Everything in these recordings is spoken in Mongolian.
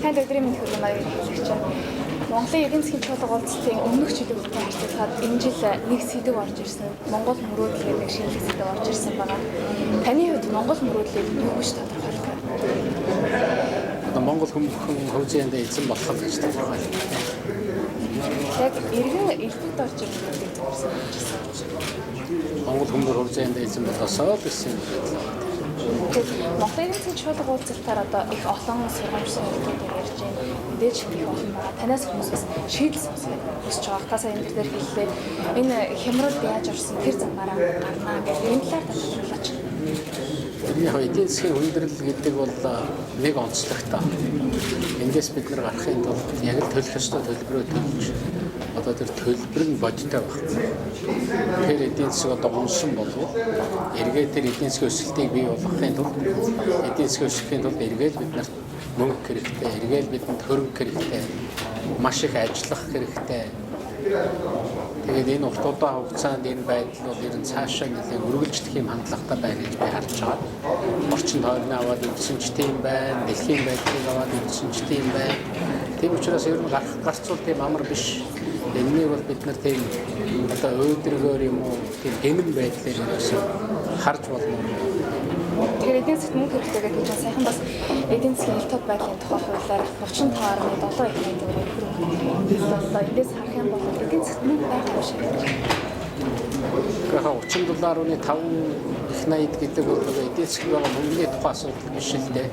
Сайн өдрийн мэнд хүргэмээр хэлж байна. Монголын эдийн засгийн чуулга уулзалтын өмнөх жилийн хүртэл харьцуулахад энэ жил нэг сэдв орж ирсэн. Монгол мөрөөдлийн нэг шинэлэг сэдв орж ирсэн байна. Таны хувьд Монгол мөрөөдлийг юу гэж тодорхойлох вэ? Одоо Монгол хүмүүхэн хөгжиндээ эзэн болох гэж тодорхойлох. Яг иргэн элбэгт орж ирэх гэдэг зүйлсээ хэлжсэн. Монгол хүмүүс хөгжиндээ эзэн болосоо гэсэн юм байна. Монголын эдийн засгийн чуулга уулзалтаар одоо их олон сургамж сонирхлуудыг ярьж байна. Мэдээж их олон байгаа. Танаас хүмүүсээс шийдэл сонсох хүсэж байгаа. Та сая энэ дээр хэллээ. Энэ хямралд яаж орсон тэр замаараа гарнаа гэх энэ талаар тодорхойлооч. Яг эдийн засгийн хүндрэл гэдэг бол нэг онцлогтой. Эндээс бид нар гарахын тулд яг л төлөх ёстой төлбөрөө төлж одоо тэр төлбөр нь бодиттой байх. Тэгэхээр эдийн засаг одоо унсан болов эргээд тэр эдийн засгийн өсөлтийг бий болгохын тулд эдийн засгийн өсөхийн тулд эргээд бид нарт мөнгө хэрэгтэй, эргээд бидэнд хөрөнгө хэрэгтэй, маш их ажиллах хэрэгтэй. Тэгээд энэ урт удаан хугацаанд энэ байдал бол ер нь цаашаа нэлээд үргэлжлэх юм хандлагатай байна гэж би харж байгаа. Орчин тойрны аваад үдсэн ч тийм байна, дэлхийн байдлыг аваад үдсэн ч тийм байна. Тийм учраас ер нь гарцуул тийм амар биш. Энэнийг бол бид нар тийм одоо өөдрөгөөр юм уу тийм гэмэн байдлаар ерөөсөө харж болно. Тэгэхээр эдийн засгийн мөнгө хэрэглээгээ гэж сайхан бас эдийн засгийн илт тод байдлын тухай хуулиар 35.7 их төгрөг хөрөнгө одоо эндээс харах юм бол эдийн засгийн мөнгө байх юм шиг байна. $30.5 их 80 гэдэг бол эдийн засгийн байгаа мөнгөний тухай асуудал биш л дээ.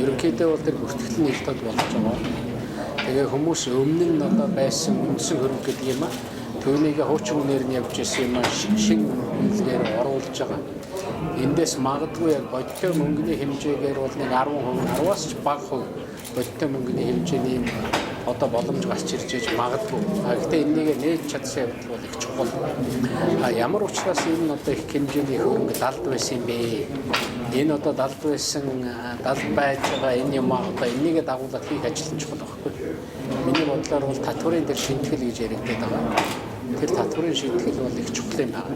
Ерөнхийдөө бол тэр бүртгэл нь илт тод болж байгаа. Тэгээ хүмүүс өмнө нь одоо байсан үндсэн хөрөнгө гэдэг юм а. Түүнийг хуучин үнээр нь явж ирсэн юм а шинэ үнэлгээр оруулж байгаа. Эндээс магадгүй яг бодиттой мөнгөний хэмжээгээр бол нэг 10%, 10-аас ч бага хувь бодиттой мөнгөний хэмжээний одоо боломж гарч ирж байж магадгүй. Гэхдээ энэнийг нээж чадсан явдал бол их чухал. Ямар учраас энэ одоо их хэмжээний хөрөнгө далд байсан юм бэ? Энэ одоо далд байсан, далд байж байгаа энэ юм одоо энэнийг дагуулад хийх ажил нь чухал байхгүй. Миний бодлоор бол татварын дээр шинтгэл гэж яригдээд байгаа. Тэр татварын шинтгэл бол их чухал юм байна.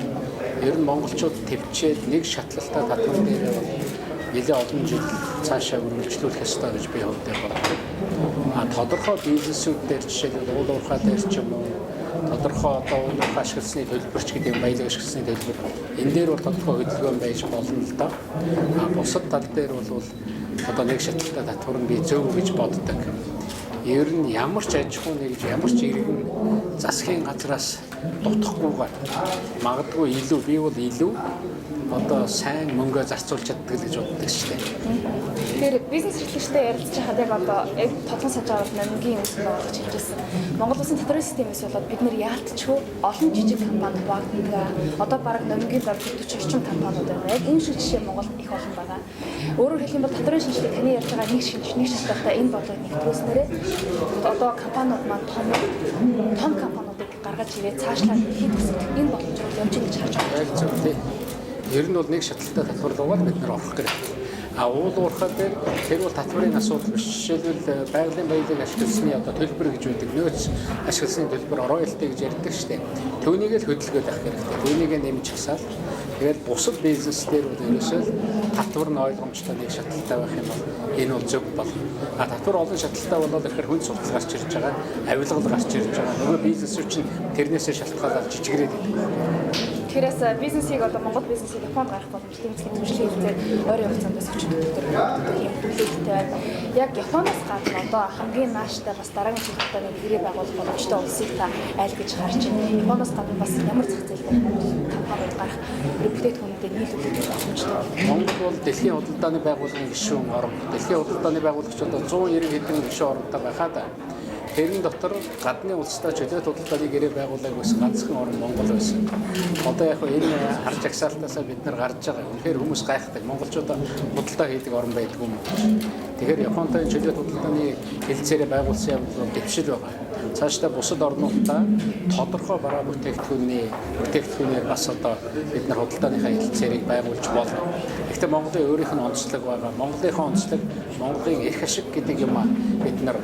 Ер нь монголчууд төвчээд нэг шатлалтай татвар дээр нэлээд олон жил цаашаа үргэлжлүүлэх ёстой гэж би хувьдаа боддог. Тодорхой бизнесүүд дээр жишээлбэл уул уурхай дээр ч юм уу тодорхой одоо уул уурхай ашигласны төлбөрч гэдэг юм баялаг ашигласны төлбөр энэ дээр бол тодорхой хөдөлгөөн байж болно л доо. Бусад тал дээр бол одоо нэг шатлалтай татвар нь би зөв гэж боддог. Ер нь ямар ч аж ахуй нэгж ямар ч иргэн засгийн газраас дутахгүйгээр магадгүй илүү би бол илүү одоо сайн мөнгө зарцуулж чаддаг гэж боддог шүү дээ. Тэгэхээр бизнес эрхлэгчтэй ярилцж байхад яг одоо тодхон санджаар нэмгийн үсэн болгож хэлжсэн. Монгол улсын татварын системээс болоод бид нэр яалтчгүй олон жижиг компани багтдаг. Одоо бараг нэмгийн дор 40 орчим компаниуд байна. Яг энэ шиг жишээ Монголд их олон байгаа. Өөрөөр хэлэх юм бол татварын шинжилгээ таны ярьж байгаа нэг шалтгаалтай энэ бодлого нэгтгэснээрээ одоо компаниуд маань том компаниудыг гаргаж ирээд цаашлаад хийх гэсэн энэ боломжийг явж ингэж харж байгаа. Ер нь бол нэг шатлалтай татвар руугаар бид нар орох хэрэгтэй. Уул уурхай дээр тэр бол татварын асуудал биш. Жишээлбэл байгалийн баялаг ашигласны одоо төлбөр гэж үүдэг. Нөөц ашигласны төлбөр оройлтыг гэж ярьдаг шүү дээ. Түүнийг л хөдөлгөөд авах хэрэгтэй. Түүнийг нэмж хасаал. Тэгээд бусад бизнес дээр бол ерөөсөө татвар нь ойлгомжтой нэг шатлалтай байх юм бол энэ бол зөв болно. Татвар олон шатлалтай болоод ихээр хүн суртал гарч ирж байгаа, авилгал гарч ирж байгаа. Нөгөө бизнесүүд чинь тэрнээсээ шалтгаалаад жижигрээд идэг. Тэрээс бизнесийг одоо Монгол бизнесийг Японд гарах боломжтой эзэн хэмжээ хэлээд ойрын хугацаанд өсөж өгдөг юм төлөвлөлттэй байна. Яг Японоос гадна одоо хамгийн нааштай бас дараагийн чиглэлтэй нэг гэрээ байгуулах боломжтой улсыг та аль гэж харж байна. Японоос гадна бас ямар зах зээл дээр компаниуд гарах бүтээгдэхүүнүүдэд нийлүүлэх боломжтой. Монгол бол дэлхийн худалдааны байгууллагын гишүүн орн. Дэлхийн худалдааны байгууллагч одоо 190 хэдэн гишүүн оронтой байхад тэрэн дотор гадны улстай чөлөөт худалдааны гэрээ байгууллагыг байсан ганцхан орн Монгол байсан. Одоо яг энэ харж агсаалтаасаа бид нар гарч байгаа. Үнэхээр хүмүүс гайхдаг. Монголчууд худалдаа хийдэг орн байдгүй юм. Тэгэхээр Японтой чөлөөт худалдааны хэлцээрээ байгуулсан юм бол дэвшил байгаа. Цаашдаа бусад орнуудаа тодорхой бараа бүтээгдэхүүнээр бас одоо бид нар худалдааныхаа хэлцээрийг байгуулж болно. Гэхдээ Монголын өөрийнх нь онцлог байгаа. Монголынхаа онцлог Монголын эрх ашиг гэдэг юм а бид нар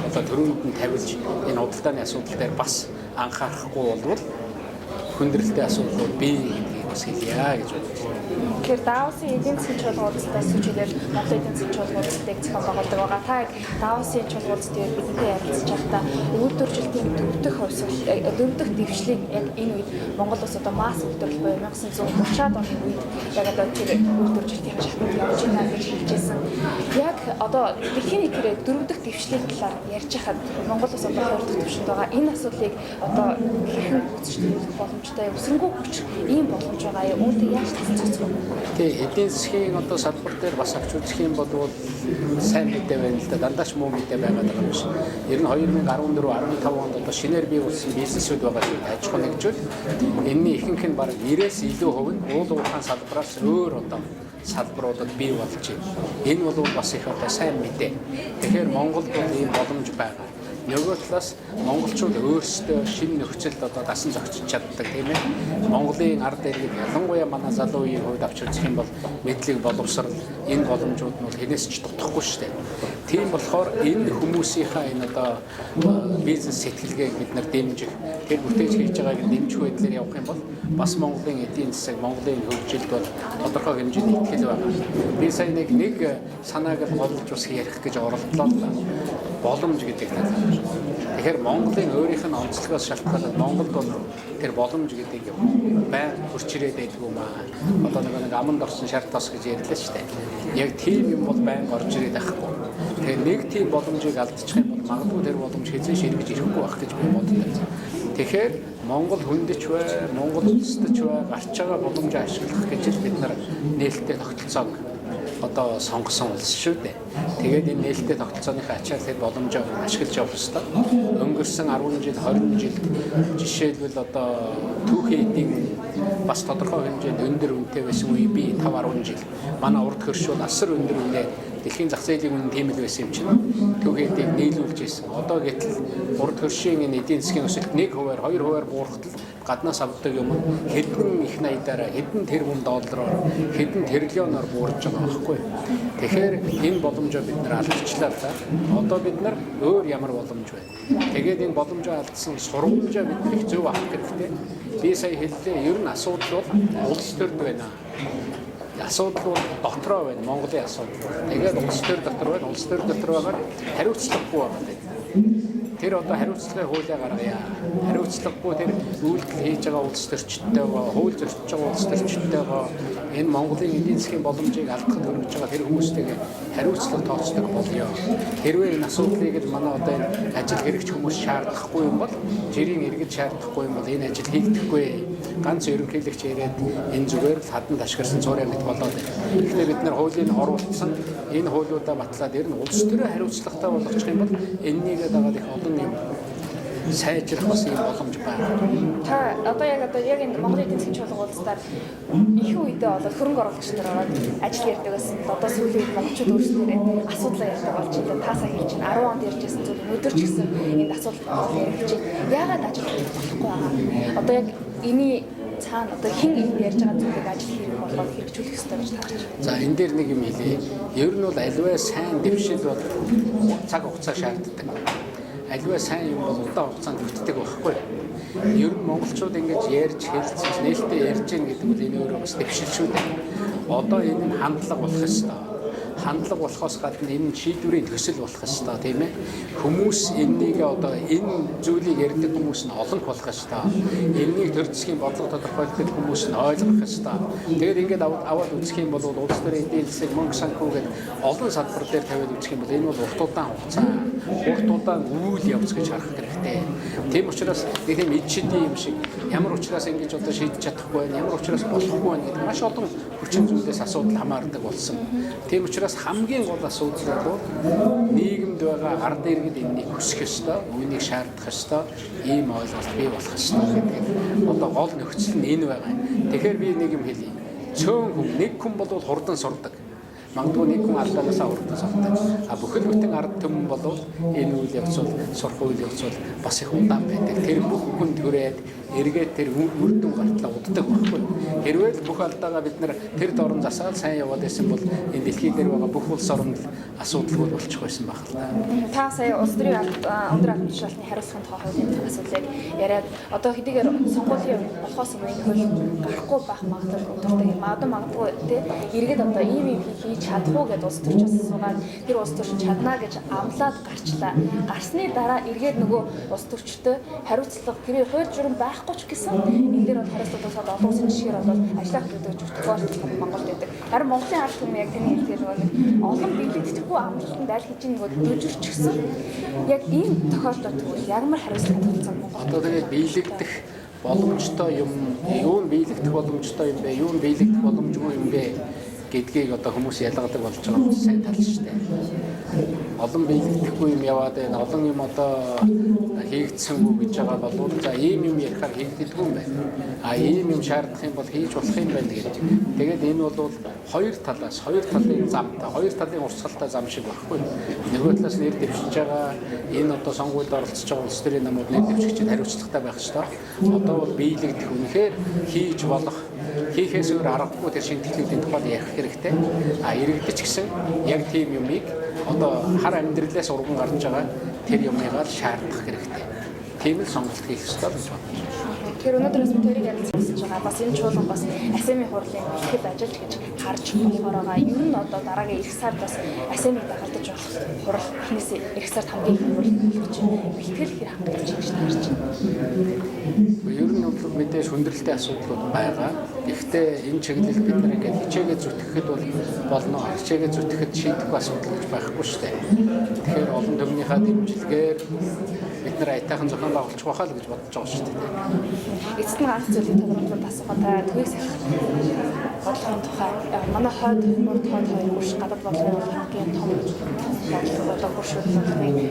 одоо төрөнд нь тавилж энэ худалдааны асуудал дээр бас анхаарахгүй болвол хүндрэлтэй асуудал бий гэдгийг бас хэлье гэж бодож байна. Тэгэхээр Давосын эдийн засгийн чуулгуудаас сүчилээд Монголын эдийн засгийн чуулгуудыг зохион байгуулдаг байгаа. Та яг Давосын чуулгуудтай бидэнтэй ярилцж байхдаа үйлдвэржилтийн дөрөвдөх дөрөвдөх дэвшлийг яг энэ үед Монгол улс одоо масс үйлдвэрлэл буюу 1930-аад оны үед яг одоо тэр үйлдвэржилтийн шатнд явж байна гэж хэлжсэн. Яг одоо дэлхийн нийтээр дөрөвдөх дэвшлийн талаар ярьж хахад Монгол улс одоо 20 дахь түвшинд байгаа. Энэ асуудлыг одоо хэрхэн үүсгэх боломжтой, өсрөнгөө хүч ийм боломж байгаа юм. Үүнтэй яаж тасалцах вэ? Тэгээ эдийн засгийн одоо салбар дээр бас авч үзэх юм бол сайн мэдээ байна л да. Дандаа ч муу мэдээ байгаад байгаа юм шиг. Ер нь 2014-15 онд одоо шинээр бий болсон бизнесүүд байгаа шүү. Аж ахуй нэгжүүл. Энэний ихэнх нь бараг 90-ээс илүү хувь нь уул уурхайн салбараас өөр одоо салбаруудад бий болж байна. Энэ бол бас их одоо сайн мэдээ. Тэгэхээр Монголд бол ийм боломж байгаа. Нөгөө талаас монголчууд өөрсдөө шинэ нөхцөлд одоо дасан зохицож чаддаг тийм ээ. Монголын ард иргэд ялангуяа манай залуу үеийн хувьд авч үзэх юм бол мэдлэг боловсрал энэ боломжууд нь бол хинээс ч дутхгүй шүү дээ. Тийм болохоор энэ хүмүүсийнхаа энэ одоо бизнес сэтгэлгээг бид нар дэмжих, тэр бүтээж хийж байгааг дэмжих байдлаар явах юм бол бас Монголын эдийн засаг, Монголын хөгжилд бол тодорхой хэмжээний ихтгэл байгаа. Би сая нэг санааг голж ус ярих гэж оролдлоо л да. Боломж гэдэг нь. Тэгэхээр Монголын өөрийнх нь онцлогоос шалтгаалаад Монголд бол тэр боломж гэдэг юм байнга хурц ирээд байдаг юм аа. Одоо нэг аманд орсон шарт тос гэж ярьлаа шүү дээ. Яг тийм юм бол байнга орж ирээд байхгүй. Тэгэхээр нэг тийм боломжийг алдчих юм бол магадгүй тэр боломж хэзээ ширгэж ирэхгүй байх гэж би боддог. Тэгэхээр Монгол хүндэж бай, Монгол улсдч бай, гарч байгаа боломжийг ашиглах гэж бид нар нээлттэй тогтолцоог одоо сонгосон улс шүү дээ. Тэгээд энэ нээлттэй тогтолцооныхаа ачаар тэр боломжоо ашиглаж явах ёстой. Өнгөрсөн 10 жил, 20 жил жишээлбэл одоо түүхийн эдийн бас тодорхой хэмжээнд өндөр үнэтэй байсан үе би 5-10 жил. Манай урд хөрш бол асар өндөр үнэ дэлхийн зах зээлийн үнэ тийм л байсан юм чинь. Түүхийн эдийг нийлүүлж ирсэн. Одоо гэтэл урд хөршийн энэ эдийн засгийн өсөлт 1%, 2% буурахад гаднаас авдаг юм хэдэн их найдаараа хэдэн тэрбум доллараар хэдэн тэрлионоор буурж байгаа байхгүй. Тэгэхээр энэ боломжоо бид нар алдчихлаа та. Одоо бид нар өөр ямар боломж байна. Тэгээд энэ боломжоо алдсан сургамжаа бид нар их зөв авах хэрэгтэй. Би сая хэллээ. Ер нь асуудал бол улс төрд байна. Асуудал бол дотроо байна. Монголын асуудал. Тэгээд улс төр дотор байна. Улс төр дотор байгаа хариуцлагагүй байгаа. Тэр одоо хариуцлагын хуулиа гаргая. Хариуцлагагүй тэр үйлдэл хийж байгаа улс төрчдтэйгоо, хууль зөрчиж байгаа улс төрчдтэйгоо энэ Монголын эдийн засгийн боломжийг алдахад хөргөж байгаа тэр хүмүүстэйгээ хариуцлага тооцдог болёо. Хэрвээ энэ асуудлыг л манай одоо энэ ажил хэрэгч хүмүүс шаардахгүй юм бол, жирийн иргэд шаардахгүй юм бол энэ ажил хийгдэхгүй. Ганц ерөнхийлөгч ирээд энэ зүгээр л хаданд ашигласан цуурай мэт болоод байна. Гэхдээ бид нар хуулийн оруулсан энэ хуулиудаа батлаад ер нь улс төрийн хариуцлагатай болгочих юм бол энэнийг дагаад их олон юм сайжрах бас юм боломж байна. Та одоо яг энэ Монголын эдийн засгийн чуулгуудаар их үедээ болоод хөрөнгө оруулагч нар ороод ажил ярьдаг байсан. Одоо сүүлийн үед монголчууд өөрсдөө асуудлаа ярьдаг болж байна. Та сая хэлж байна. 10 онд ярьжсэн зүйл өнөөдөр ч гэсэн энэ асуудал ярьж байна. Яагаад ажил болохгүй байгаа? Одоо яг эний цаана одоо хэн энэ ярьж байгаа зүйлийг ажил хэрэг болгоод хэрэгжүүлэх ёстой гэж таарч байна. За энэ дээр нэг юм хэлье. Ер нь бол аливаа сайн дэвшил бол цаг хугацаа шаарддаг. Аливаа сайн юм бол удаан хугацаанд бүтдэг байхгүй. Ер нь монголчууд ингэж ярьж хэлцэж нээлттэй ярьж гин гэдэг бол энэ өөрөө бас дэвшил шүү дээ. Одоо энэ нь хандлага болох ёстой. Хандлага болохоос гадна энэ шийдвэрийн төсөл болох ёстой тийм ээ. Хүмүүс энэнийг одоо энэ зүйлийг ярьдаг хүмүүс нь олон болох ёстой. Энэнийг төр засгийн бодлого тодорхойлдог хүмүүс нь ойлгох ёстой. Тэгээд ингээд аваад үзэх юм бол улс төрийн эдийн засаг мөнгө санхүү гэдэг олон салбар дээр тавиад үзэх юм бол энэ бол урт удаан хугацаа, урт удаан үйл явц гэж харах хэрэгтэй. Тийм учраас нэг юм ид шидийн юм шиг ямар учраас ингэж одоо шийдэж чадахгүй байна, ямар учраас болохгүй байна гэдэг маш олон хүчин зүйлээс асуудал хамаардаг болсон. Тийм учраас хамгийн гол асуудал бол нийгэмд байгаа ард иргэд энэнийг хүсэх ёстой, үүнийг шаардах ёстой, ийм ойлголт бий болох ёстой гэдэг. Одоо гол нөхцөл нь энэ байгаа. Тэгэхээр би нэг юм хэлье. Цөөн хүн, нэг хүн бол хурдан сурдаг. магадгүй нэг хүн алдаанаас урагдаж байгаа. А бүхэл бүтэн ард түмэн болов энэ үйл явц бол сурах үйл явц бол бас их удаан байдаг. Тэр бүх хүн түрээд эргээд тэр үр дүн гартлаа уддаг байхгүй. Хэрвээ л бүх алдаагаа бид нэр тэр дорн засаад сайн яваад байсан бол энэ дэлхий дээр байгаа бүх улс оронд асуудалгүй болчих байсан байх л та. Та сая улс төрийн өндөр амжилтны хариуцлагын тухай асуудлыг яриад одоо хэдийгээр сонгуулийн болохоос өмнө хөл гарахгүй байх магадлал өндөртэй. Магадгүй тий эргээд одоо ийм хийж чадах уу гэдээ улс төрчөөс асуугаад тэр улс төрч чадна гэж амлаад гарчлаа. Гарсны дараа эргээд нөгөө улс төрчтэй хариуцлага тэр хууль журам байхгүй ч гэсэн энэ дээр бол хариуцлагатай олон улсын жишгээр бол ажиллах гэдэг зүтгэл Монголд байдаг. Харин Монголын ард түмэн яг тэрний хэлдгээр нөгөө олон биелэгдэхгүй амжилтанд аль хийж нөгөө дөжөрчихсөн. Яг ийм тохиолдолд ягмар хариуцлага тавьсан Монгол. Одоо тэгээд биелэгдэх боломжтой юм, юу нь биелэгдэх боломжтой юм бэ, юу нь биелэгдэх боломжгүй юм бэ гэдгийг одоо хүмүүс ялгадаг болж байгаа нь сайн тал шүү дээ. Олон биелэгдэхгүй юм яваад байна. Олон юм одоо хийгдсэнгүй гэж байгаа бол за ийм юм ярихаар хийгддэггүй юм байна. А ийм юм шаардах юм бол хийж болох юм байна гэж. Тэгээд энэ бол хоёр талын замтай, хоёр талын урсгалтай зам шиг багхгүй. Нөгөө талаас нэр дэвшиж байгаа энэ одоо сонгуульд оролцож байгаа улс төрийн намууд нэр дэвшигчид хариуцлагатай байх ёстой. Одоо бол биелэгдэх үнэхээр хийж болох хийхээс өөр аргагүй тэр шинтгэлүүдийн тухайд ярих хэрэгтэй. А иргэдэж гисэн яг тийм юмыг одоо хар амьдралаас урган гарч байгаа тэр юмыгаар шаардах хэрэгтэй. Тийм л сонголт хийх ёстой гэж бодож байна. Тэгэхээр өнөөдрөөс би тэрийг ярилцж байгаа. Бас энэ чуулган бас АСЕМ-ийн хурлын бэлтгэл ажиллаж гэж харж болохоор байгаа. Ер нь одоо дараагийн эх сард бас АСЕМ-ийг дагалдаж болох хурал эхнээс эх сард хамгийн их хурал болж бэлтгэл хэр хангалттай гэж харж байна. Ер нь бол мэдээж хүндрэлтэй асуудлууд байгаа. Гэхдээ энэ чиглэл бид нар ингээд хичээгээ зүтгэхэд болно. Хичээгээ зүтгэхэд шийдэхгүй асуудал гэж байхгүй шүү дээ. Тэгэхээр олон төмнийхээ дэмжлэгээр бид нар айтайхан зохион байгуулчих байхаа л гэж бодож байгаа шүү дээ. Эцэст нь ганц зүйлийг тодорхойлоод асуухаа төгөөс бодлогын тухай манай хойд хоёр хурш гадаад бодлогын хамгийн том бодлого хуршуудын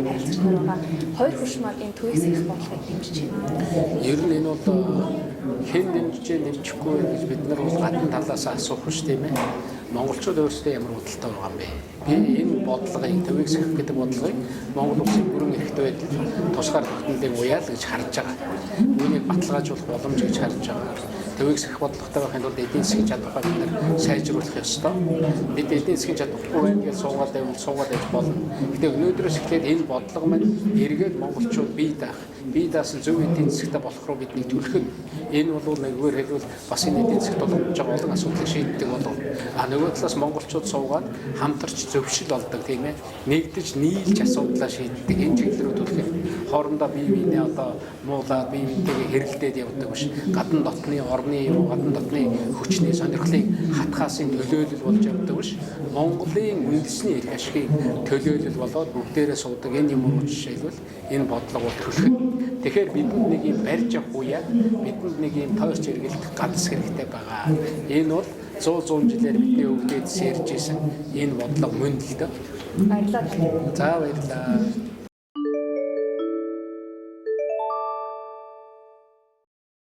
харилцагч нар байгаа. Хоёр хурш маань энэ төгөөс их бодлогыг дэмжиж байна. Ер нь энэ бол хэн дэмжиж нэмчихгүй гэж бид нар бол гадна талаас асуух шүү дээ юм. Монголчууд өөрсдөө ямар бодолтой байгаа юм бэ? Би энэ бодлогыг төвөксөх гэдэг бодлогыг Монгол улсын бүрэн эрхтэй байдал тусгаар тогтнолын уяал гэж харж байгаа. Үүнийг баталгаажуулах боломж гэж харж байгаа. Төвөксөх бодлоготой байхын тулд эдийн засгийн чадвараа бид нар сайжруулах ёстой. Бид эдийн засгийн чадваргүй байх гэж суугаад байж болно. Гэтэ өнөөдрөөс эхлээд энэ бодлого маань эргээд монголчууд бие даасан зөв эдийн засгтаа болох руу бидний төлөхөд энэ бол нэггээр хэлбэл бас энэ эдийн засгт болж байгаа олон асуудлыг шийддэг болов. А нөгөө талаас монголчууд суугаад хамтарч зөвшил олдог тийм ээ. Нэгдэж нийлж асуудлаа шийддэг энэ чиглэлрүү төлөх хоорондоо бие биенээ одоо муулаад бие биентэйгээ хэрэлдээд явдаг биш. Гадна дотны гадна дотны хүчний сонирхлыг хатхаасын төлөөлөл болж явдаг биш. Монголын үндэсний эрх ашигын төлөөлөл болоод бүгдээрээ суудаг энэ юм уу жишээлбэл энэ бодлого бол төлөх. Тэгэхээр бидэнд нэг юм барьж авах үеэ бидэнд нэг юм тойрч эргэлдэх ганц хэрэгтэй байгаа. Энэ бол 100 жилээр бидний өвдөд сэрж исэн энэ бодлого мөн л дээ. Баярлалаа. За баярлалаа.